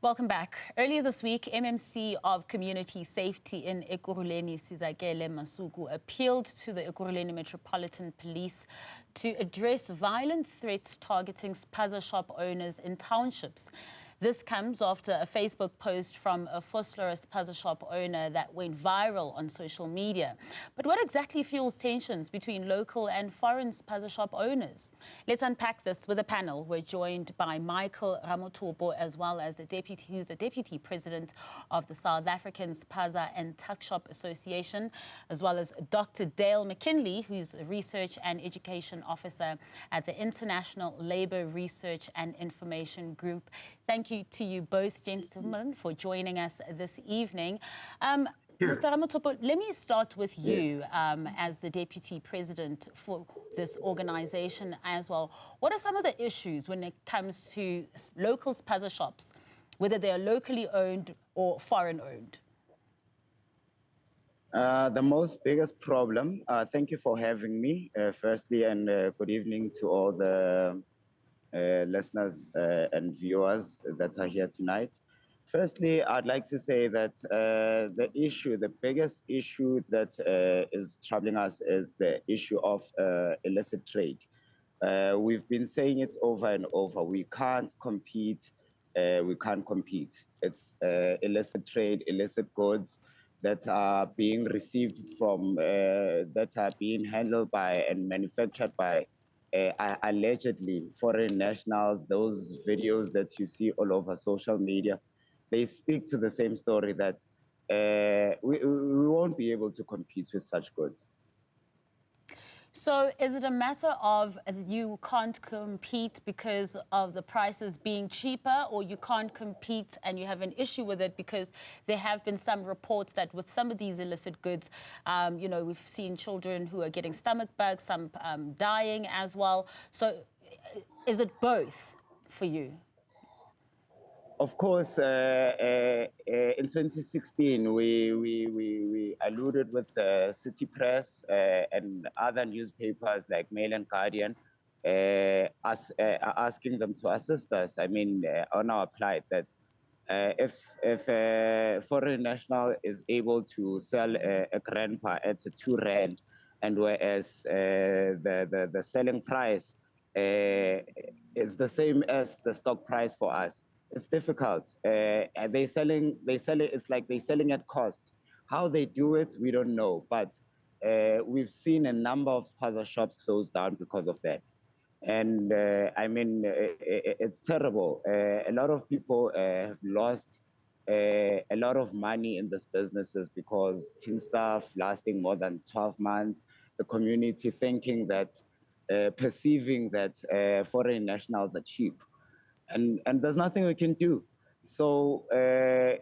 Welcome back. Earlier this week, MMC of Community Safety in Ekurhuleni, Sizakele Masuku, appealed to the Ekurhuleni Metropolitan Police to address violent threats targeting Spaza shop owners in townships. This comes after a Facebook post from a Fosler Spaza shop owner that went viral on social media. But what exactly fuels tensions between local and foreign Spaza shop owners? Let's unpack this with a panel. We're joined by Michael Ramotopo, as well as who's the Deputy President of the South African Spaza and Tuckshop Association, as well as Dr Dale Mckinley, who's the Research and Education Officer at the International Labour Research and Information Group. Thank you to you both, gentlemen, for joining us this evening. Mr. Ramotopo, let me start with you as the Deputy President for this organization as well. What are some of the issues when it comes to local Spaza shops, whether they are locally owned or foreign owned? The most biggest problem, thank you for having me, firstly, and good evening to all the listeners and viewers that are here tonight. Firstly, I'd like to say that the biggest issue that is troubling us is the issue of illicit trade. We've been saying it over and over. We can't compete. It's illicit trade, illicit goods that are being received from, that are being handled by and manufactured by allegedly foreign nationals. Those videos that you see all over social media, they speak to the same story that we won't be able to compete with such goods. So is it a matter of you can't compete because of the prices being cheaper, or you can't compete and you have an issue with it because there have been some reports that with some of these illicit goods, you know, we've seen children who are getting stomach bugs, some dying as well. So is it both for you? Of course, in 2016, we alluded with the City Press and other newspapers like Mail and Guardian, asking them to assist us. I mean, on our plight that if a foreign national is able to sell a grandpa at £2, and whereas the selling price is the same as the stock price for us, it's difficult. It's like they're selling at cost. How they do it, we don't know. But we've seen a number of Spaza shops close down because of that. And I mean, it's terrible. A lot of people have lost a lot of money in these businesses because tin stuff lasting more than 12 months, the community thinking that, perceiving that foreign nationals are cheap. And there's nothing we can do. So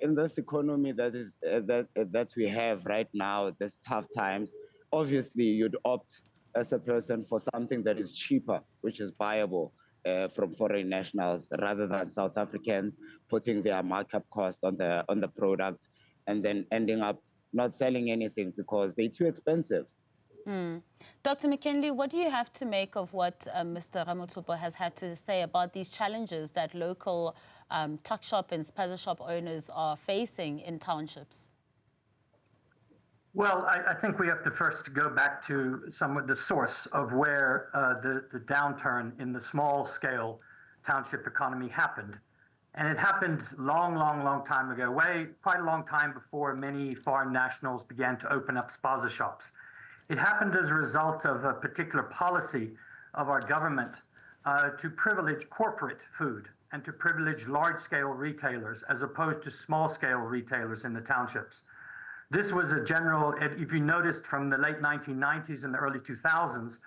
in this economy that we have right now, this tough times, obviously you'd opt as a person for something that is cheaper, which is buyable from foreign nationals, rather than South Africans putting their markup cost on the product and then ending up not selling anything because they're too expensive. Dr. Mckinley, what do you have to make of what Mr. Ramotopo has had to say about these challenges that local Tuckshop and Spaza shop owners are facing in townships? Well, I think we have to first go back to some of the source of where the downturn in the small-scale township economy happened. And it happened long time ago, quite a long time before many foreign nationals began to open up Spaza shops. It happened as a result of a particular policy of our government to privilege corporate food and to privilege large-scale retailers as opposed to small-scale retailers in the townships. This was a general, if you noticed from the late 1990s and the early 2000s,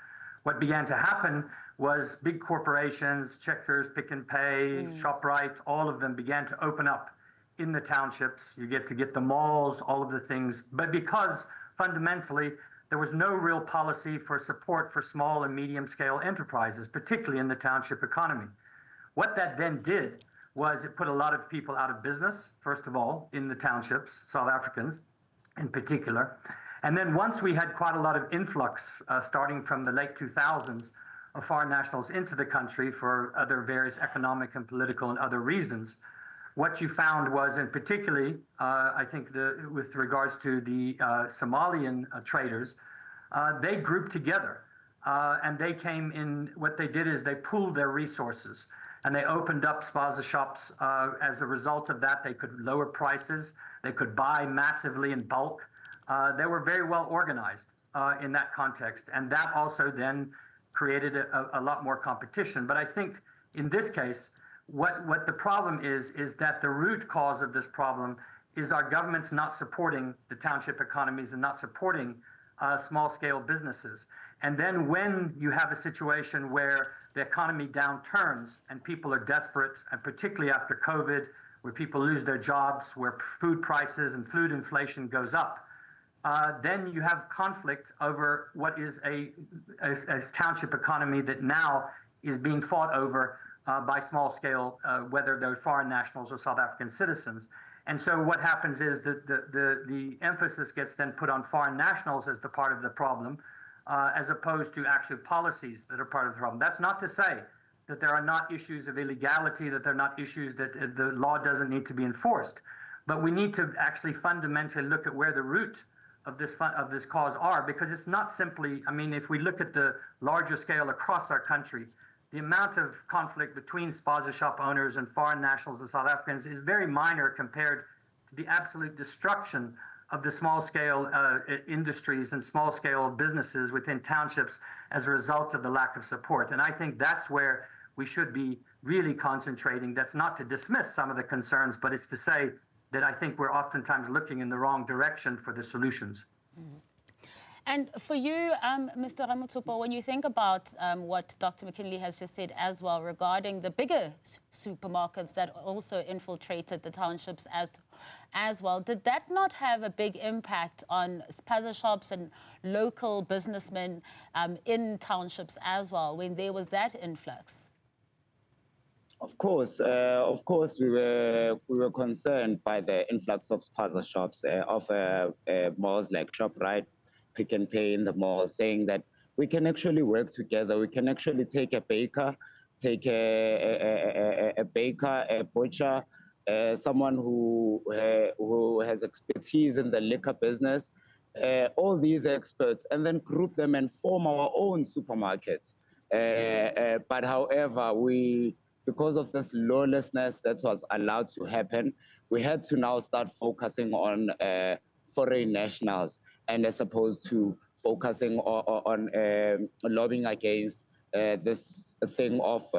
what began to happen was big corporations, Checkers, Pick n Pay, ShopRite, all of them began to open up in the townships. You get to get the malls, all of the things, but because fundamentally, there was no real policy for support for small and medium-scale enterprises, particularly in the township economy. What that then did was it put a lot of people out of business, first of all, in the townships, South Africans in particular. And then once we had quite a lot of influx, starting from the late 2000s, of foreign nationals into the country for other various economic and political and other reasons, what you found was, and particularly, I think with regards to the Somalian traders, they grouped together and they came in. What they did is they pooled their resources and they opened up Spaza shops. As a result of that, they could lower prices. They could buy massively in bulk. They were very well organized in that context, and that also then created a lot more competition. But I think in this case, what the problem is that the root cause of this problem is our government's not supporting the township economies and not supporting small-scale businesses. And then when you have a situation where the economy downturns and people are desperate, and particularly after COVID, where people lose their jobs, where food prices and food inflation goes up, then you have conflict over what is a township economy that now is being fought over by small-scale, whether they're foreign nationals or South African citizens. And so what happens is that the emphasis gets then put on foreign nationals as the part of the problem, as opposed to actual policies that are part of the problem. That's not to say that there are not issues of illegality, that there are not issues that the law doesn't need to be enforced. But we need to actually fundamentally look at where the root of this cause are, because it's not simply, I mean, if we look at the larger scale across our country, the amount of conflict between Spaza shop owners and foreign nationals and South Africans is very minor compared to the absolute destruction of the small-scale industries and small-scale businesses within townships as a result of the lack of support. And I think that's where we should be really concentrating. That's not to dismiss some of the concerns, but it's to say that I think we're oftentimes looking in the wrong direction for the solutions. Mm-hmm. And for you, Mr. Ramotopo, when you think about what Dr. McKinley has just said as well regarding the bigger supermarkets that also infiltrated the townships as well, did that not have a big impact on Spaza shops and local businessmen in townships as well when there was that influx? Of course, we were concerned by the influx of Spaza shops of malls like ShopRite, Pick and Pay in the mall, saying that we can actually work together. We can actually take a baker, take a butcher, someone who has expertise in the liquor business, all these experts, and then group them and form our own supermarkets. But however, because of this lawlessness that was allowed to happen, we had to now start focusing on foreign nationals, and as opposed to focusing on lobbying against this thing of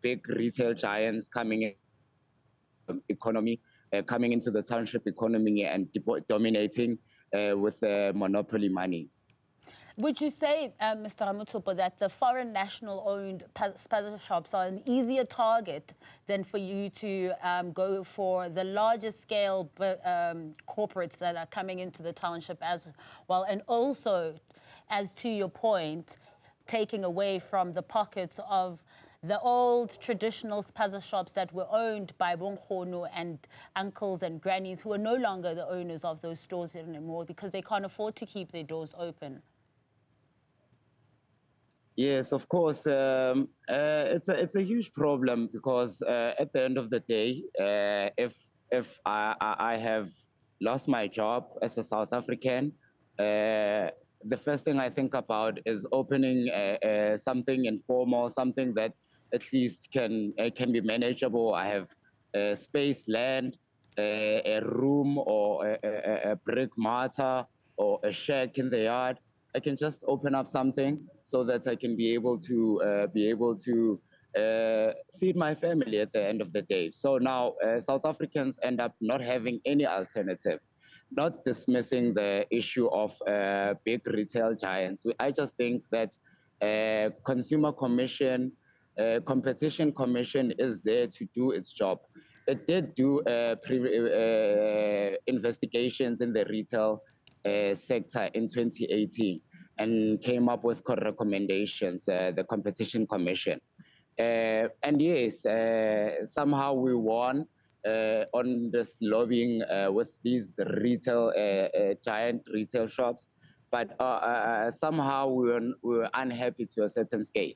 big retail giants coming into the township economy and dominating with monopoly money. Would you say, Mr. Ramotopo, that the foreign national-owned Spaza shops are an easier target than for you to go for the larger scale corporates that are coming into the township as well? And also, as to your point, taking away from the pockets of the old traditional Spaza shops that were owned by bonkgono and uncles and grannies who are no longer the owners of those stores anymore because they can't afford to keep their doors open? Yes, of course. It's a huge problem because at the end of the day, if I have lost my job as a South African, the first thing I think about is opening something informal, something that at least can be manageable. I have space, land, a room, or a brick mortar, or a shack in the yard. I can just open up something so that I can be able to feed my family at the end of the day. So now South Africans end up not having any alternative, not dismissing the issue of big retail giants. I just think that Consumer Commission, Competition Commission is there to do its job. It did do investigations in the retail sector in 2018 and came up with recommendations, the Competition Commission. And yes, somehow we won on this lobbying with these retail, giant retail shops, but somehow we were unhappy to a certain scale.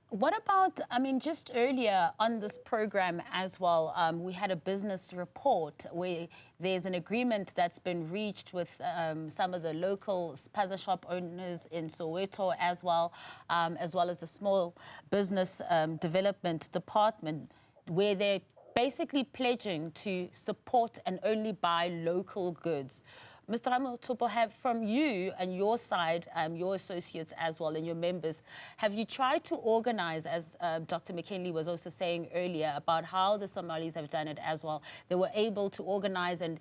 What about, I mean, just earlier on this program as well, we had a business report where there's an agreement that's been reached with some of the local Spaza shop owners in Soweto as well as the small business development department, where they're basically pledging to support and only buy local goods. Mr. Ramotopo, have from you and your side, your associates as well and your members, have you tried to organize, as Dr. Mckinley was also saying earlier, about how the Somalis have done it as well? They were able to organize and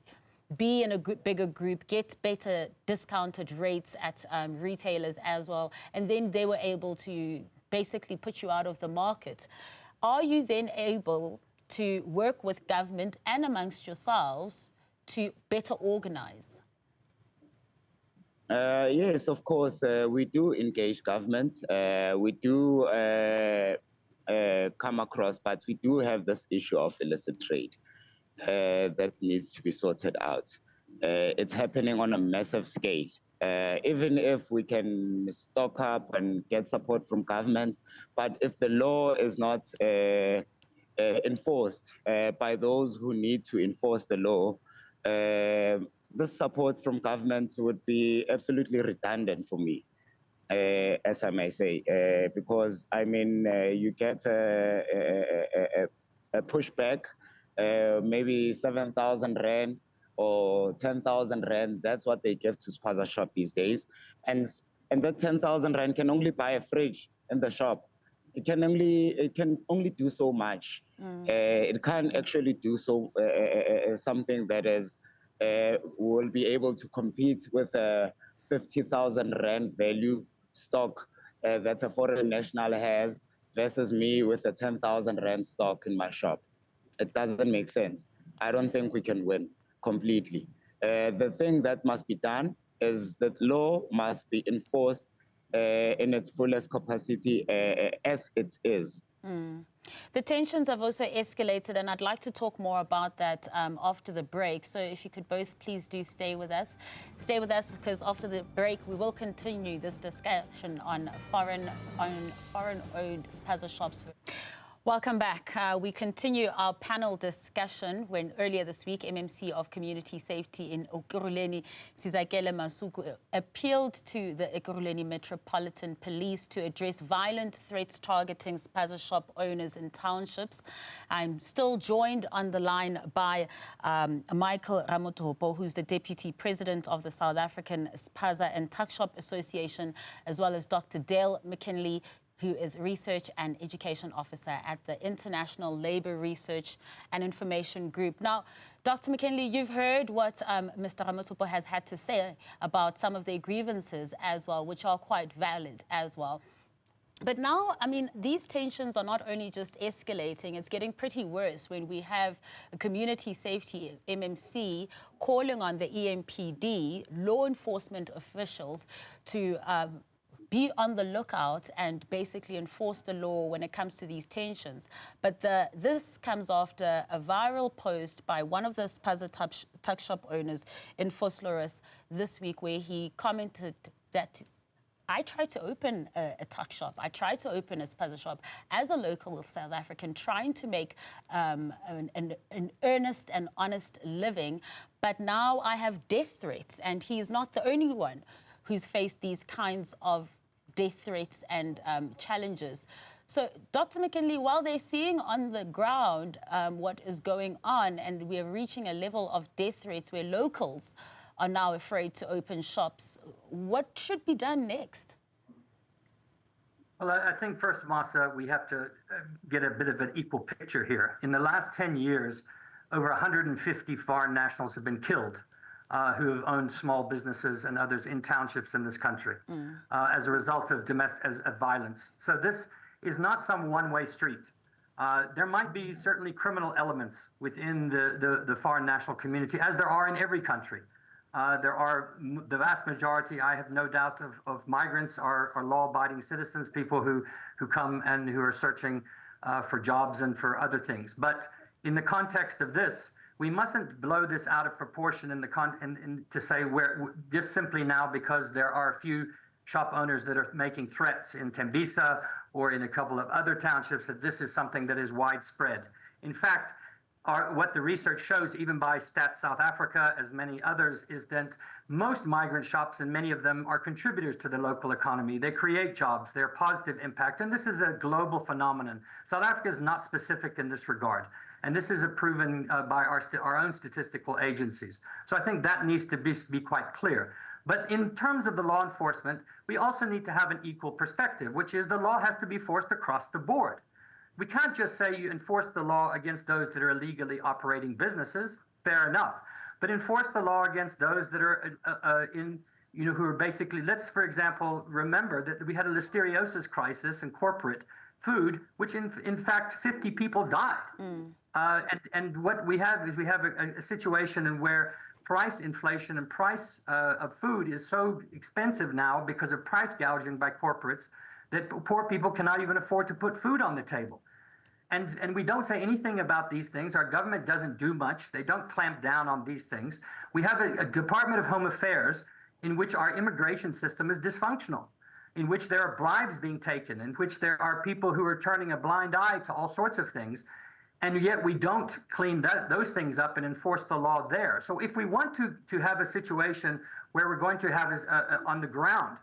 be in a bigger group, get better discounted rates at retailers as well, and then they were able to basically put you out of the market. Are you then able to work with government and amongst yourselves to better organize? Yes, of course, we do engage government. We do come across, but we do have this issue of illicit trade that needs to be sorted out. It's happening on a massive scale. Even if we can stock up and get support from government, but if the law is not enforced by those who need to enforce the law, this support from government would be absolutely redundant for me, as I may say, because I mean, you get a pushback, maybe 7,000 rand or 10,000 rand. That's what they give to Spaza shop these days, and that 10,000 rand can only buy a fridge in the shop. It can only do so much. It can't actually do so something that is will be able to compete with a 50,000 rand value stock that a foreign national has versus me with a 10,000 rand stock in my shop. It doesn't make sense. I don't think we can win completely. The thing that must be done is that law must be enforced in its fullest capacity as it is. The tensions have also escalated, and I'd like to talk more about that after the break. So if you could both please do stay with us. Stay with us, because after the break, we will continue this discussion on foreign-owned Spaza shops. Welcome back. We continue our panel discussion when earlier this week, MMC of Community Safety in Ekurhuleni, Sizakele Masuku, appealed to the Ekurhuleni Metropolitan Police to address violent threats targeting Spaza shop owners in townships. I'm still joined on the line by Michael Ramotopo, who's the Deputy President of the South African Spaza and Tuckshop Association, as well as Dr. Dale Mckinley, who is Research and Education Officer at the International Labour Research and Information Group. Now, Dr. Mckinley, you've heard what Mr. Ramotopo has had to say about some of their grievances as well, which are quite valid as well. But now, I mean, these tensions are not only just escalating, it's getting pretty worse when we have a community safety MMC calling on the EMPD, law enforcement officials, to be on the lookout and basically enforce the law when it comes to these tensions. But this comes after a viral post by one of the Spaza Tuckshop owners in Vosloorus this week, where he commented that I tried to open a tuck shop. I tried to open a Spaza shop as a local South African, trying to make an earnest and honest living. But now I have death threats, and he's not the only one who's faced these kinds of death threats and challenges. So, Dr. Mckinley, while they're seeing on the ground what is going on, and we're reaching a level of death threats where locals are now afraid to open shops, what should be done next? Well, I think first, Masa, we have to get a bit of an equal picture here. In the last 10 years, over 150 foreign nationals have been killed who have owned small businesses and others in townships in this country as a result of domestic violence. So this is not some one-way street. There might be certainly criminal elements within the foreign national community, as there are in every country. There are the vast majority, I have no doubt, of migrants are law-abiding citizens, people who come and who are searching for jobs and for other things. But in the context of this, we mustn't blow this out of proportion to say just simply now because there are a few shop owners that are making threats in Tembisa or in a couple of other townships, that this is something that is widespread. In fact, what the research shows, even by Stats South Africa, as many others, is that most migrant shops, and many of them are contributors to the local economy. They create jobs, they're positive impact, and this is a global phenomenon. South Africa is not specific in this regard, and this is proven by our own statistical agencies. So I think that needs to be quite clear. But in terms of the law enforcement, we also need to have an equal perspective, which is the law has to be forced across the board. We can't just say you enforce the law against those that are illegally operating businesses, fair enough, but enforce the law against those that are who are basically, let's, for example, remember that we had a listeriosis crisis in corporate food, which in fact 50 people died. And what we have is a situation in where price inflation and price of food is so expensive now because of price gouging by corporates that poor people cannot even afford to put food on the table. And we don't say anything about these things. Our government doesn't do much. They don't clamp down on these things. We have a Department of Home Affairs in which our immigration system is dysfunctional, in which there are bribes being taken, in which there are people who are turning a blind eye to all sorts of things. And yet we don't clean those things up and enforce the law there. So if we want to have a situation where we're going to have on the ground,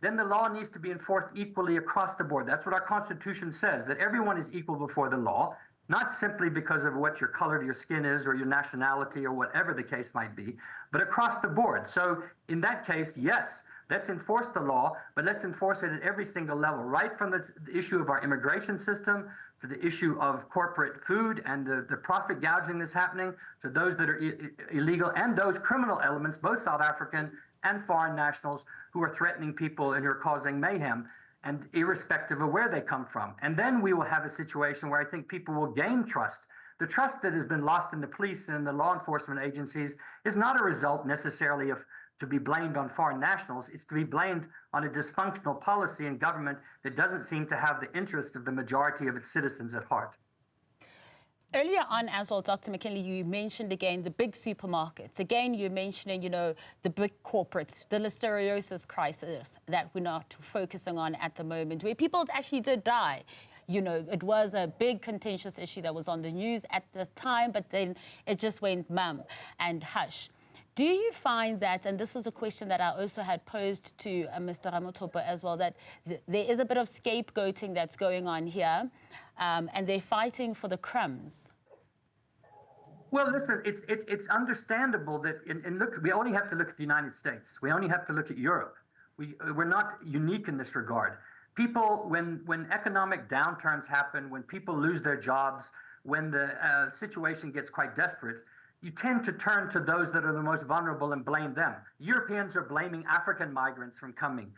then the law needs to be enforced equally across the board. That's what our Constitution says, that everyone is equal before the law, not simply because of what your color of your skin is or your nationality or whatever the case might be, but across the board. So in that case, yes, let's enforce the law, but let's enforce it at every single level, right from the issue of our immigration system to the issue of corporate food and the profit gouging that's happening, to those that are illegal and those criminal elements, both South African and foreign nationals who are threatening people and who are causing mayhem, and irrespective of where they come from. And then we will have a situation where I think people will gain trust. The trust that has been lost in the police and the law enforcement agencies is not a result necessarily of to be blamed on foreign nationals. It's to be blamed on a dysfunctional policy and government that doesn't seem to have the interest of the majority of its citizens at heart. Earlier on as well, Dr. McKinley, you mentioned again the big supermarkets. Again, you're mentioning, the big corporates, the listeriosis crisis that we're not focusing on at the moment, where people actually did die. It was a big contentious issue that was on the news at the time, but then it just went mum and hush. Do you find that, and this is a question that I also had posed to Mr. Ramotopo as well, that there is a bit of scapegoating that's going on here, and they're fighting for the crumbs? Well, listen, it's understandable that, and look, we only have to look at the United States. We only have to look at Europe. We're not unique in this regard. People, when economic downturns happen, when people lose their jobs, when the situation gets quite desperate, you tend to turn to those that are the most vulnerable and blame them. Europeans are blaming African migrants from coming,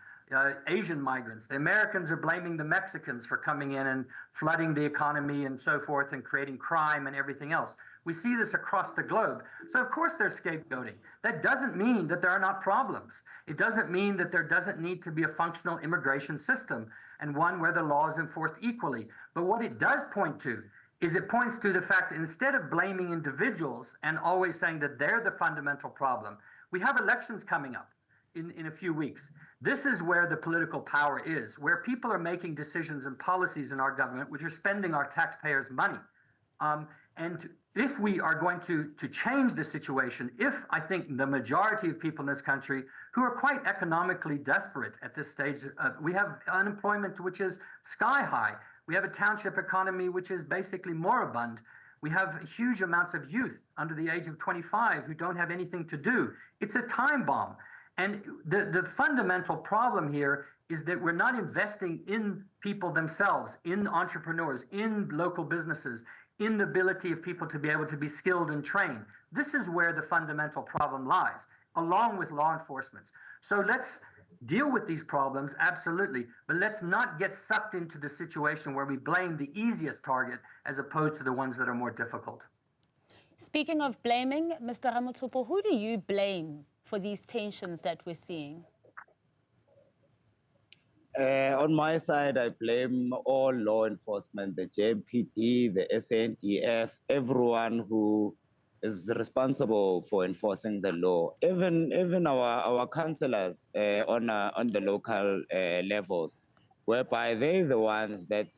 Asian migrants. The Americans are blaming the Mexicans for coming in and flooding the economy and so forth and creating crime and everything else. We see this across the globe. So of course there's scapegoating. That doesn't mean that there are not problems. It doesn't mean that there doesn't need to be a functional immigration system and one where the law is enforced equally. But what it does point to is it points to the fact that instead of blaming individuals and always saying that they're the fundamental problem, we have elections coming up in a few weeks. This is where the political power is, where people are making decisions and policies in our government which are spending our taxpayers' money. And if we are going to change the situation, if I think the majority of people in this country who are quite economically desperate at this stage, we have unemployment which is sky high. We have a township economy which is basically moribund. We have huge amounts of youth under the age of 25 who don't have anything to do. It's a time bomb. And the fundamental problem here is that we're not investing in people themselves, in entrepreneurs, in local businesses, in the ability of people to be able to be skilled and trained. This is where the fundamental problem lies, along with law enforcement. So let's deal with these problems, absolutely, but let's not get sucked into the situation where we blame the easiest target as opposed to the ones that are more difficult. Speaking of blaming, Mr. Ramotopo, who do you blame for these tensions that we're seeing? On my side, I blame all law enforcement, the JMPD, the SANDF, everyone who is responsible for enforcing the law. Even our councillors on the local levels, whereby they're the ones that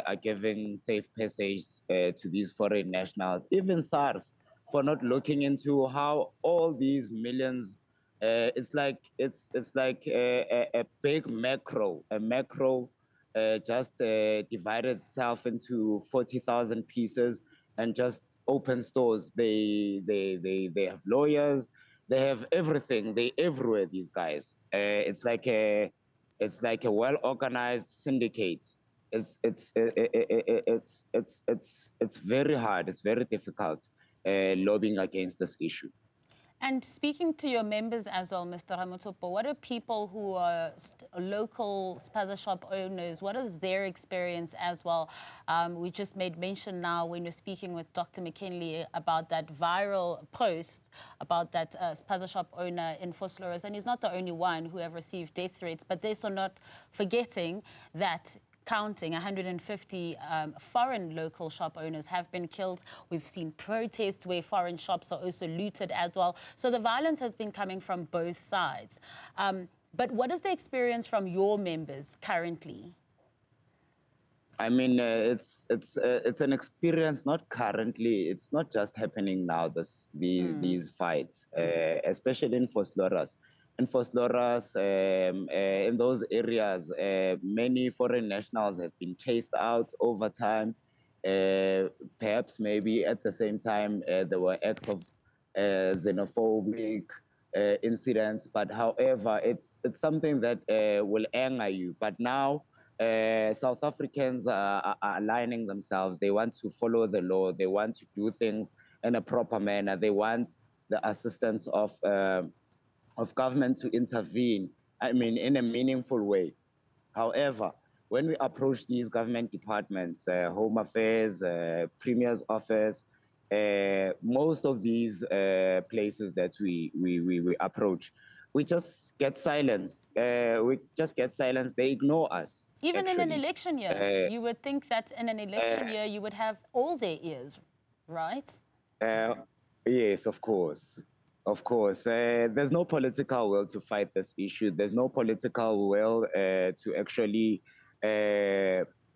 are giving safe passage to these foreign nationals. Even SARS for not looking into how all these millions. It's like a big macro, just divided itself into 40,000 pieces and just open stores. They have lawyers, they have everything. They everywhere. These guys. It's like a well organized syndicate. It's very hard. It's very difficult lobbying against this issue. And speaking to your members as well, Mr. Ramotopo, what are people who are local Spaza shop owners, what is their experience as well? We just made mention now when you're speaking with Dr. McKinley about that viral post about that Spaza shop owner in Vosloorus. And he's not the only one who have received death threats, but they're so not forgetting that counting 150 foreign local shop owners have been killed. We've seen protests where foreign shops are also looted as well. So the violence has been coming from both sides. But what is the experience from your members currently? I mean, it's an experience. Not currently. It's not just happening now. These fights, especially in Vosloorus. In Vosloorus, in those areas, many foreign nationals have been chased out over time. Perhaps maybe at the same time there were acts of xenophobic incidents. But however, it's something that will anger you. But now South Africans are aligning themselves. They want to follow the law. They want to do things in a proper manner. They want the assistance of government to intervene, I mean, in a meaningful way. However, when we approach these government departments, Home Affairs, Premier's office, most of these places that we approach, we just get silence. They ignore us. Even actually. in an election year, you would think that in an election year you would have all their ears, right? Yes, of course. Of course, there's no political will to fight this issue. There's no political will to actually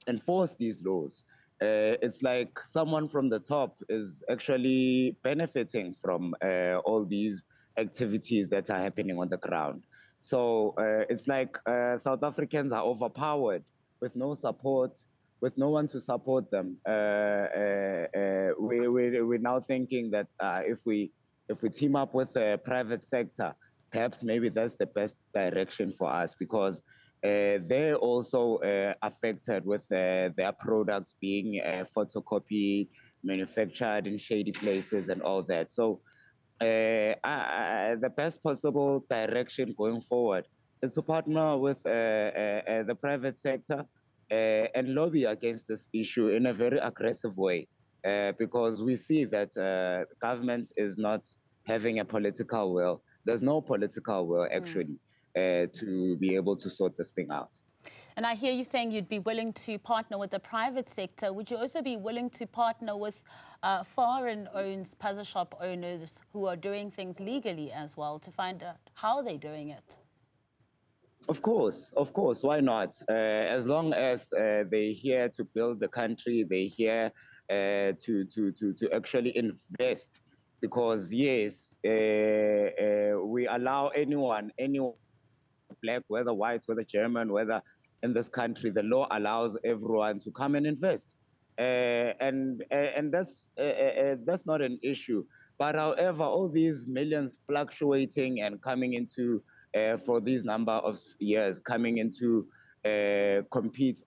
enforce these laws. It's like someone from the top is actually benefiting from all these activities that are happening on the ground. So it's like South Africans are overpowered with no support, with no one to support them. We're now thinking that if we team up with the private sector, perhaps maybe that's the best direction for us, because they're also affected with their products being photocopied, manufactured in shady places and all that. So the best possible direction going forward is to partner with the private sector and lobby against this issue in a very aggressive way. Because we see that government is not having a political will. There's no political will, actually, to be able to sort this thing out. And I hear you saying you'd be willing to partner with the private sector. Would you also be willing to partner with foreign-owned Spaza shop owners who are doing things legally as well to find out how they're doing it? Of course, why not? As long as they're here to build the country, they're here to actually invest. Because yes, we allow anyone, black, whether white, whether German, whether in this country, the law allows everyone to come and invest. And that's not an issue. But however, all these millions fluctuating and coming into for these number of years, coming into compete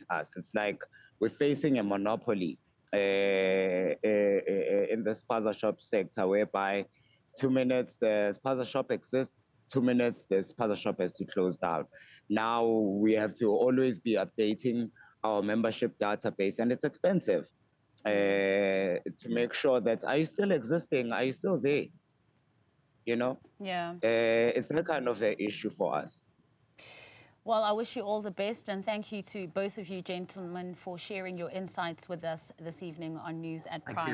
us. It's like we're facing a monopoly in the Spaza shop sector, whereby 2 minutes the Spaza shop exists, 2 minutes the Spaza shop has to close down. Now we have to always be updating our membership database, and it's expensive to make sure that are you still existing, are you still there? You know? Yeah. It's that kind of an issue for us. Well, I wish you all the best, and thank you to both of you gentlemen for sharing your insights with us this evening on News at Prime.